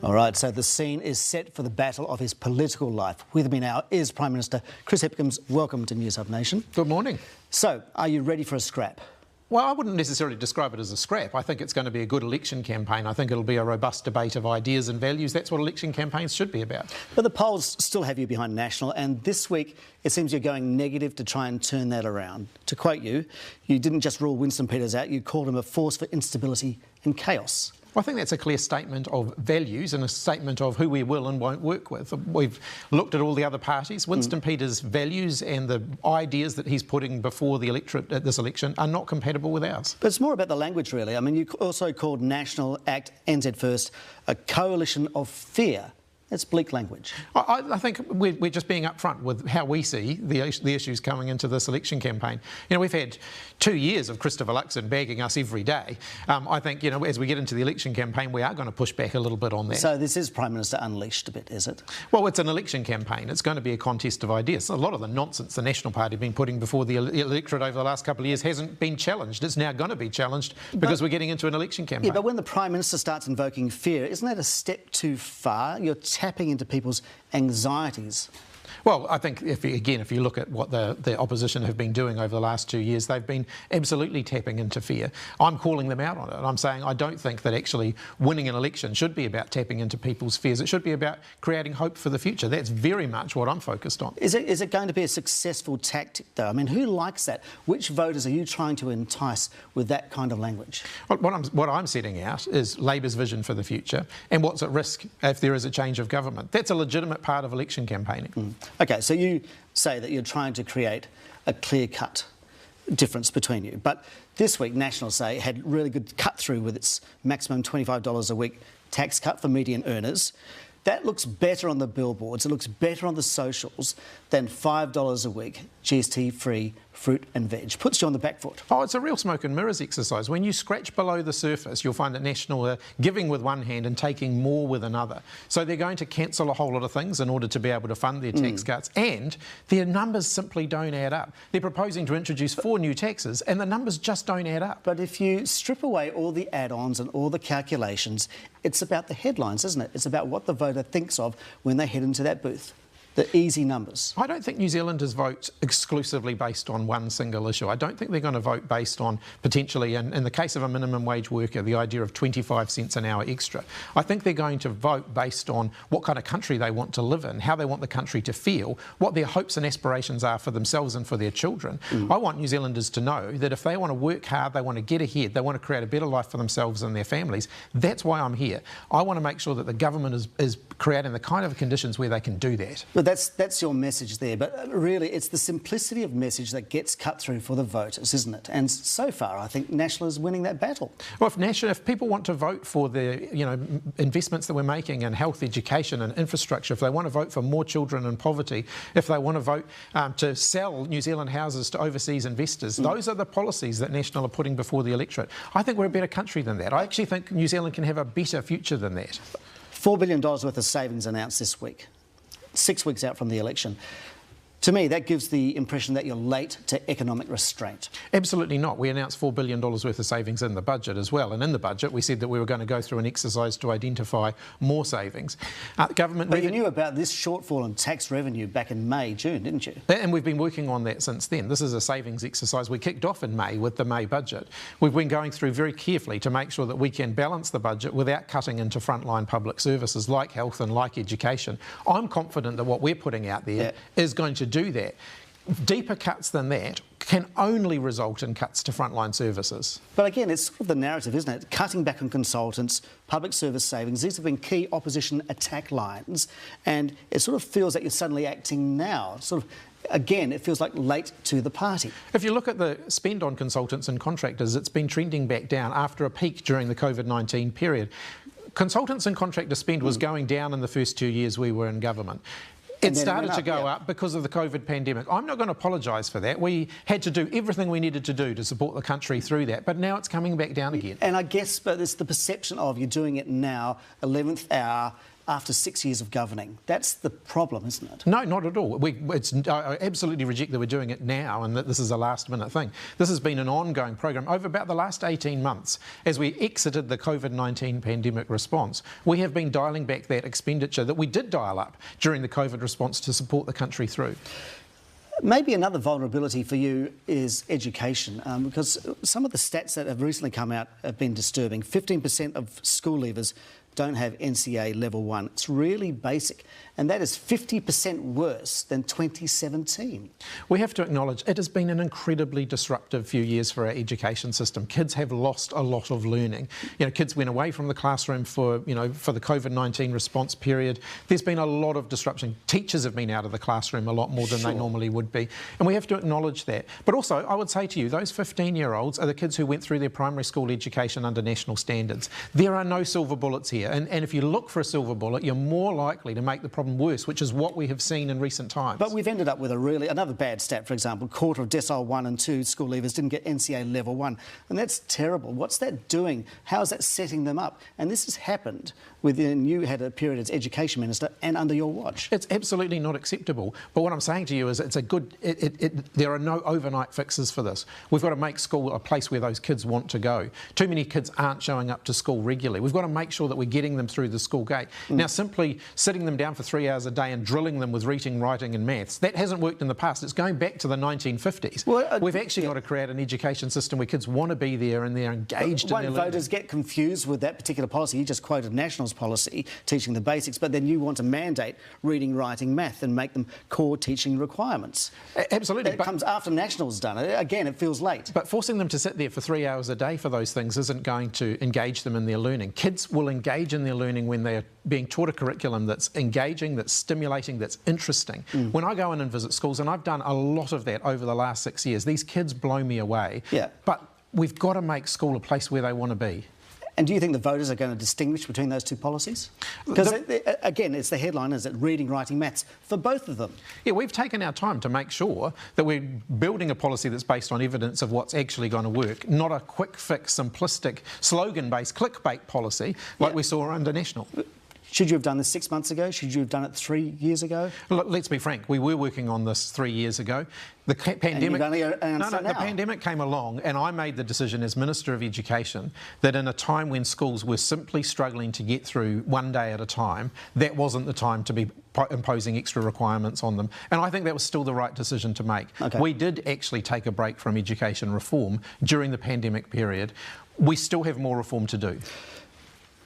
All right, so the scene is set for the battle of his political life. With me now is Prime Minister Chris Hipkins. Welcome to Newshub Nation. Good morning. So, are you ready for a scrap? Well, I wouldn't necessarily describe it as a scrap. I think it's going to be a good election campaign. I think it'll be a robust debate of ideas and values. That's what election campaigns should be about. But the polls still have you behind National, and this week it seems you're going negative to try and turn that around. To quote you, you didn't just rule Winston Peters out, you called him a force for instability and chaos. Well, I think that's a clear statement of values and a statement of who we will and won't work with. We've looked at all the other parties. Winston Peters' values and the ideas that he's putting before the electorate at this election are not compatible with ours. But it's more about the language, really. I mean, you also called National Act NZ First a coalition of fear. That's bleak language. I think we're just being upfront with how we see the issues coming into this election campaign. You know, we've had 2 years of Christopher Luxon bagging us every day. I think, you know, as we get into the election campaign, we are going to push back a little bit on that. So this is Prime Minister unleashed a bit, is it? Well, it's an election campaign. It's going to be a contest of ideas. A lot of the nonsense the National Party have been putting before the electorate over the last couple of years hasn't been challenged. It's now going to be challenged because we're getting into an election campaign. Yeah, but when the Prime Minister starts invoking fear, isn't that a step too far? You're tapping into people's anxieties. Well, I think, if you look at what the opposition have been doing over the last 2 years, they've been absolutely tapping into fear. I'm calling them out on it. I'm saying I don't think that actually winning an election should be about tapping into people's fears. It should be about creating hope for the future. That's very much what I'm focused on. Is it going to be a successful tactic, though? I mean, who likes that? Which voters are you trying to entice with that kind of language? Well, what I'm setting out is Labor's vision for the future and what's at risk if there is a change of government. That's a legitimate part of election campaigning. OK, so you say that you're trying to create a clear-cut difference between you. But this week, National say had really good cut-through with its maximum $25 a week tax cut for median earners. That looks better on the billboards, it looks better on the socials than $5 a week GST-free fruit and veg. Puts you on the back foot. Oh, it's a real smoke and mirrors exercise. When you scratch below the surface, you'll find that National are giving with one hand and taking more with another. So they're going to cancel a whole lot of things in order to be able to fund their tax cuts, and their numbers simply don't add up. They're proposing to introduce 4 new taxes and the numbers just don't add up. But if you strip away all the add-ons and all the calculations, it's about the headlines, isn't it? It's about what the voter thinks of when they head into that booth. The easy numbers. I don't think New Zealanders vote exclusively based on one single issue. I don't think they're going to vote based on potentially, in the case of a minimum wage worker, the idea of 25 cents an hour extra. I think they're going to vote based on what kind of country they want to live in, how they want the country to feel, what their hopes and aspirations are for themselves and for their children. I want New Zealanders to know that if they want to work hard, they want to get ahead, they want to create a better life for themselves and their families, that's why I'm here. I want to make sure that the government is creating the kind of conditions where they can do that. But that's your message there. But really, it's the simplicity of message that gets cut through for the voters, isn't it? And so far, I think National is winning that battle. Well, if people want to vote for the investments that we're making in health, education and infrastructure, if they want to vote for more children in poverty, if they want to vote to sell New Zealand houses to overseas investors, those are the policies that National are putting before the electorate. I think we're a better country than that. I actually think New Zealand can have a better future than that. $4 billion worth of savings announced this week. 6 weeks out from the election. To me, that gives the impression that you're late to economic restraint. Absolutely not. We announced $4 billion worth of savings in the budget as well. And in the budget, we said that we were going to go through an exercise to identify more savings. But you knew about this shortfall in tax revenue back in May, June, didn't you? And we've been working on that since then. This is a savings exercise we kicked off in May with the May budget. We've been going through very carefully to make sure that we can balance the budget without cutting into frontline public services like health and like education. I'm confident that what we're putting out there is going to do that. Deeper cuts than that can only result in cuts to frontline services. But again, it's sort of the narrative, isn't it? Cutting back on consultants, public service savings, these have been key opposition attack lines, and it sort of feels like you're suddenly acting now. Sort of, again, it feels like late to the party. If you look at the spend on consultants and contractors, it's been trending back down after a peak during the COVID-19 period. Consultants and contractor spend was going down in the first 2 years we were in government. It started to go up because of the COVID pandemic. I'm not going to apologise for that. We had to do everything we needed to do to support the country through that, but now it's coming back down again. And I guess, but it's the perception of you're doing it now, 11th hour, after 6 years of governing. That's the problem, isn't it? No, not at all. I absolutely reject that we're doing it now and that this is a last-minute thing. This has been an ongoing program over about the last 18 months. As we exited the COVID-19 pandemic response, we have been dialling back that expenditure that we did dial up during the COVID response to support the country through. Maybe another vulnerability for you is education, because some of the stats that have recently come out have been disturbing. 15% of school leavers don't have NCA level 1. It's really basic, and that is 50% worse than 2017. We have to acknowledge it has been an incredibly disruptive few years for our education system. Kids have lost a lot of learning. You know, kids went away from the classroom for the COVID-19 response period. There's been a lot of disruption. Teachers have been out of the classroom a lot more than they normally would be, and we have to acknowledge that. But also, I would say to you, those 15-year-olds are the kids who went through their primary school education under national standards. There are no silver bullets here. And if you look for a silver bullet, you're more likely to make the problem worse, which is what we have seen in recent times. But we've ended up with another bad stat, for example. Quarter of decile 1 and 2 school leavers didn't get NCA level 1. And that's terrible. What's that doing? How is that setting them up? And this has happened within, you had a period as Education Minister and under your watch. It's absolutely not acceptable. But what I'm saying to you is there are no overnight fixes for this. We've got to make school a place where those kids want to go. Too many kids aren't showing up to school regularly. We've got to make sure that we're getting them through the school gate. Now, simply sitting them down for 3 hours a day and drilling them with reading, writing and maths, that hasn't worked in the past. It's going back to the 1950s. Well, we've actually got to create an education system where kids want to be there and they're engaged in their learning. Won't voters get confused with that particular policy? You just quoted National's policy, teaching the basics, but then you want to mandate reading, writing, math and make them core teaching requirements. Absolutely. That comes after National's done it. Again, it feels late. But forcing them to sit there for 3 hours a day for those things isn't going to engage them in their learning. Kids will engage in their learning when they're being taught a curriculum that's engaging, that's stimulating, that's interesting. When I go in and visit schools, and I've done a lot of that over the last 6 years, these kids blow me away. Yeah. But we've got to make school a place where they want to be. And do you think the voters are going to distinguish between those two policies? Because, again, it's the headline, is it reading, writing, maths, for both of them? Yeah, we've taken our time to make sure that we're building a policy that's based on evidence of what's actually going to work, not a quick fix, simplistic, slogan-based clickbait policy like we saw under National. Should you have done this 6 months ago? Should you have done it 3 years ago? Look, let's be frank. We were working on this 3 years ago. The pandemic. The pandemic came along, and I made the decision as Minister of Education that in a time when schools were simply struggling to get through one day at a time, that wasn't the time to be imposing extra requirements on them. And I think that was still the right decision to make. Okay. We did actually take a break from education reform during the pandemic period. We still have more reform to do.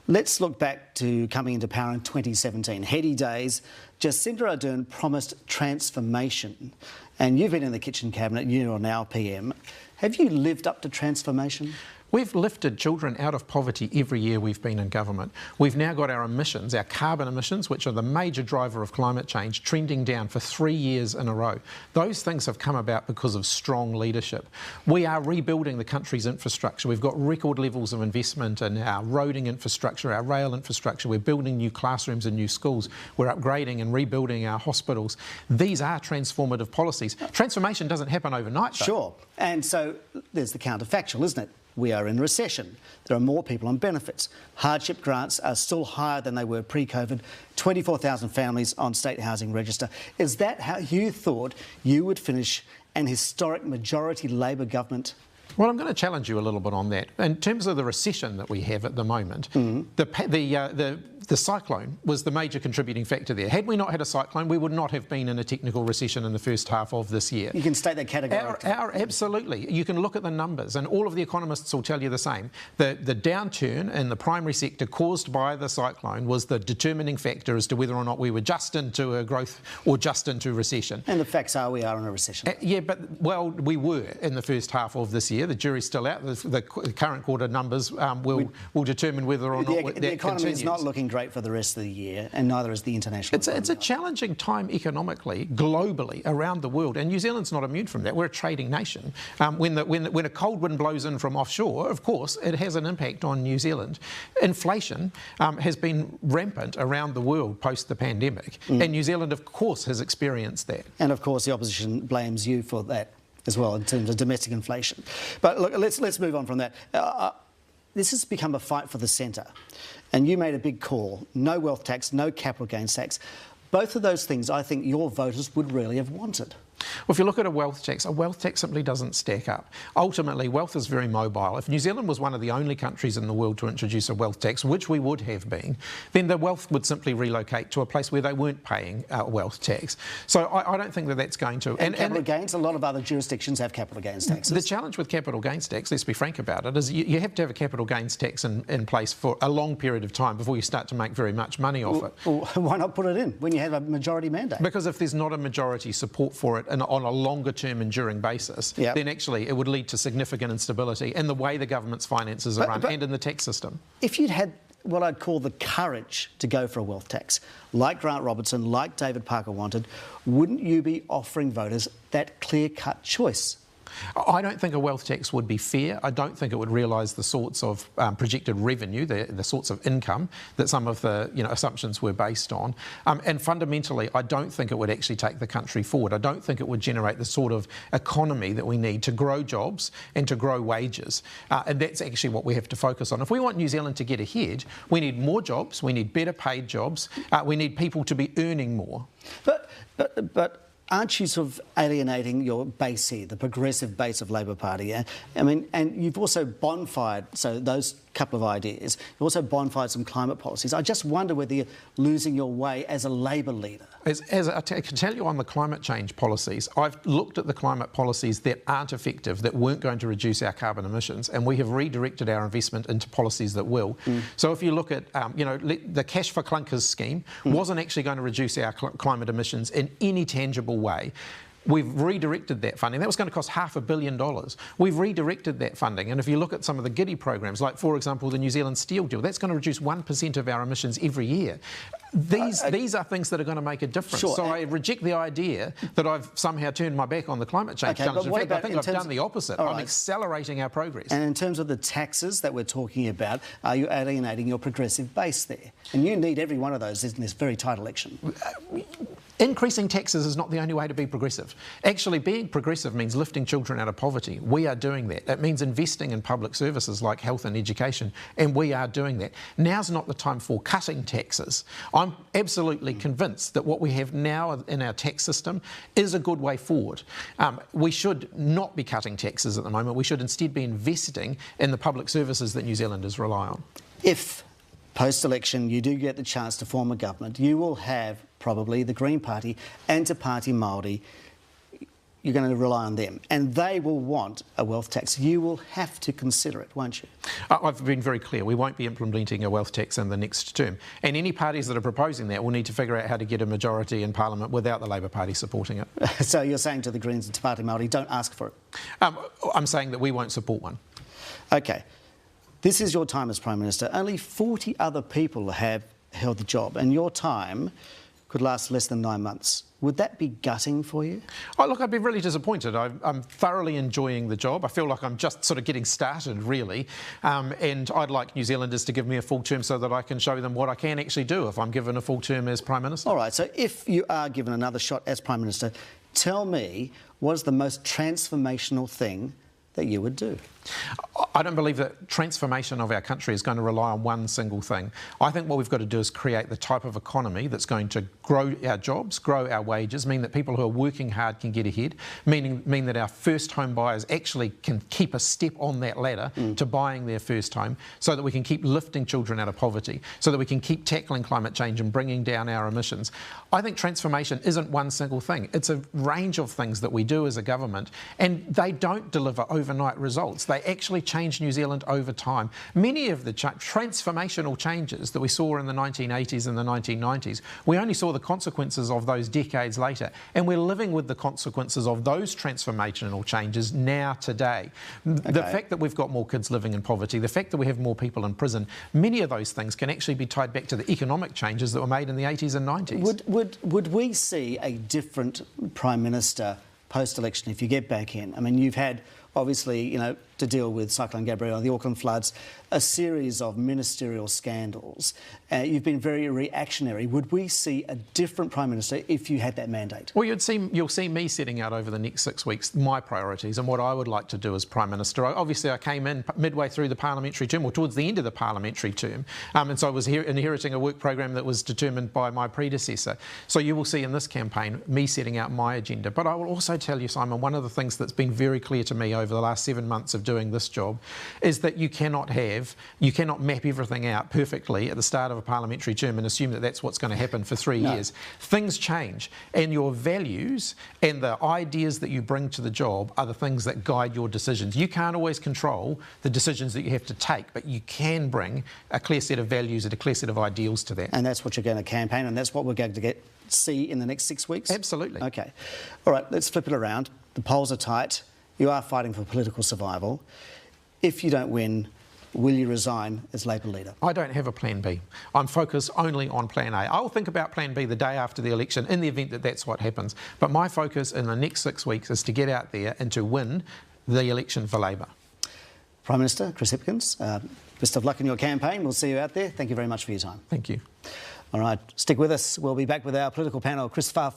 Let's look back to coming into power in 2017. Heady days. Jacinda Ardern promised transformation. And you've been in the kitchen cabinet, you're now PM. Have you lived up to transformation? We've lifted children out of poverty every year we've been in government. We've now got our emissions, our carbon emissions, which are the major driver of climate change, trending down for 3 years in a row. Those things have come about because of strong leadership. We are rebuilding the country's infrastructure. We've got record levels of investment in our roading infrastructure, our rail infrastructure. We're building new classrooms and new schools. We're upgrading and rebuilding our hospitals. These are transformative policies. Transformation doesn't happen overnight, though. Sure. And so there's the counterfactual, isn't it? We are in recession. There are more people on benefits. Hardship grants are still higher than they were pre-COVID. 24,000 families on state housing register. Is that how you thought you would finish an historic majority Labor government? Well, I'm going to challenge you a little bit on that. In terms of the recession that we have at the moment, the cyclone was the major contributing factor there. Had we not had a cyclone, we would not have been in a technical recession in the first half of this year. You can state that categorically. Absolutely. You can look at the numbers, and all of the economists will tell you the same. The downturn in the primary sector caused by the cyclone was the determining factor as to whether or not we were just into a growth or just into recession. And the facts are we are in a recession. Yeah, but, well, we were in the first half of this year. The jury's still out. The current quarter numbers will determine whether or not that continues. The economy is not looking great for the rest of the year, and neither is the international economy. It's a challenging time economically, globally, around the world, and New Zealand's not immune from that. We're a trading nation. When a cold wind blows in from offshore, of course, it has an impact on New Zealand. Inflation has been rampant around the world post the pandemic, and New Zealand, of course, has experienced that. And, of course, the opposition blames you for that as well in terms of domestic inflation. But look, let's move on from that. This has become a fight for the centre. and you made a big call, no wealth tax, no capital gains tax. Both of those things I think your voters would really have wanted. Well, if you look at a wealth tax simply doesn't stack up. Ultimately, wealth is very mobile. If New Zealand was one of the only countries in the world to introduce a wealth tax, which we would have been, then the wealth would simply relocate to a place where they weren't paying a wealth tax. So I don't think that that's going to... And capital gains, a lot of other jurisdictions have capital gains taxes. The challenge with capital gains tax, let's be frank about it, is you have to have a capital gains tax in place for a long period of time before you start to make very much money off it. Well, why not put it in when you have a majority mandate? Because if there's not a majority support for it on a longer-term enduring basis, then actually it would lead to significant instability in the way the government's finances are run and in the tax system. If you'd had what I'd call the courage to go for a wealth tax, like Grant Robertson, like David Parker wanted, wouldn't you be offering voters that clear-cut choice? I don't think a wealth tax would be fair. I don't think it would realise the sorts of projected revenue, the sorts of income that some of the assumptions were based on. And fundamentally, I don't think it would actually take the country forward. I don't think it would generate the sort of economy that we need to grow jobs and to grow wages. And that's actually what we have to focus on. If we want New Zealand to get ahead, we need more jobs, we need better paid jobs, we need people to be earning more. But aren't you sort of alienating your base here, the progressive base of Labor Party? I mean, and you've also bonfired, so those couple of ideas, you've also bonfired some climate policies. I just wonder whether you're losing your way as a Labor leader. As I can tell you on the climate change policies, I've looked at the climate policies that aren't effective, that weren't going to reduce our carbon emissions, and we have redirected our investment into policies that will. So if you look at, the Cash for Clunkers scheme wasn't actually going to reduce our climate emissions in any tangible way. We've redirected that funding. That was going to cost $500 million. We've redirected that funding. And if you look at some of the giddy programs, like, for example, the New Zealand Steel deal, that's going to reduce 1% of our emissions every year. These are things that are going to make a difference. Sure. So I reject the idea that I've somehow turned my back on the climate change challenge. In fact, I think I've done the opposite. I'm accelerating our progress. And in terms of the taxes that we're talking about, are you alienating your progressive base there? And you need every one of those in this very tight election. Increasing taxes is not the only way to be progressive. Actually, being progressive means lifting children out of poverty. We are doing that. It means investing in public services like health and education, and we are doing that. Now's not the time for cutting taxes. I'm absolutely convinced that what we have now in our tax system is a good way forward. We should not be cutting taxes at the moment. We should instead be investing in the public services that New Zealanders rely on. If post-election you do get the chance to form a government, you will have probably the Green Party and Te Pāti Māori. You're going to rely on them, and they will want a wealth tax. You will have to consider it, won't you? I've been very clear. We won't be implementing a wealth tax in the next term. And any parties that are proposing that will need to figure out how to get a majority in Parliament without the Labor Party supporting it. So you're saying to the Greens and Te Pāti Māori, don't ask for it? I'm saying that we won't support one. OK. This is your time as Prime Minister. Only 40 other people have held the job, and your time could last less than 9 months. Would that be gutting for you? Oh, look, I'd be really disappointed. I'm thoroughly enjoying the job. I feel like I'm just sort of getting started, really. And I'd like New Zealanders to give me a full term so that I can show them what I can actually do if I'm given a full term as Prime Minister. All right, so if you are given another shot as Prime Minister, tell me what is the most transformational thing that you would do? I don't believe that transformation of our country is going to rely on one single thing. I think what we've got to do is create the type of economy that's going to grow our jobs, grow our wages, mean that people who are working hard can get ahead, mean that our first home buyers actually can keep a step on that ladder to buying their first home, so that we can keep lifting children out of poverty, so that we can keep tackling climate change and bringing down our emissions. I think transformation isn't one single thing. It's a range of things that we do as a government, and they don't deliver overnight results. They actually change New Zealand over time. Many of the transformational changes that we saw in the 1980s and the 1990s, we only saw the consequences of those decades later, and we're living with the consequences of those transformational changes now, today. The fact that we've got more kids living in poverty, the fact that we have more people in prison, many of those things can actually be tied back to the economic changes that were made in the 80s and 90s. Would we see a different Prime Minister post-election if you get back in? I mean, you've had, obviously, to deal with Cyclone Gabrielle, the Auckland floods, a series of ministerial scandals. You've been very reactionary. Would we see a different Prime Minister if you had that mandate? Well, you'll see me setting out over the next 6 weeks my priorities and what I would like to do as Prime Minister. Obviously, I came in midway through the parliamentary term, or towards the end of the parliamentary term, and so I was inheriting a work program that was determined by my predecessor. So you will see in this campaign me setting out my agenda. But I will also tell you, Simon, one of the things that's been very clear to me over the last 7 months of doing this job is that you cannot map everything out perfectly at the start of a parliamentary term and assume that that's what's going to happen for 3 years. Things change, and your values and the ideas that you bring to the job are the things that guide your decisions. You can't always control the decisions that you have to take, but you can bring a clear set of values and a clear set of ideals to that. And that's what you're going to campaign, and that's what we're going to see in the next 6 weeks? Absolutely. OK. All right, let's flip it around. The polls are tight. You are fighting for political survival. If you don't win, will you resign as Labor leader? I don't have a plan B. I'm focused only on plan A. I'll think about plan B the day after the election in the event that that's what happens. But my focus in the next 6 weeks is to get out there and to win the election for Labor. Prime Minister Chris Hipkins, best of luck in your campaign. We'll see you out there. Thank you very much for your time. Thank you. All right, stick with us. We'll be back with our political panel. Chris Farr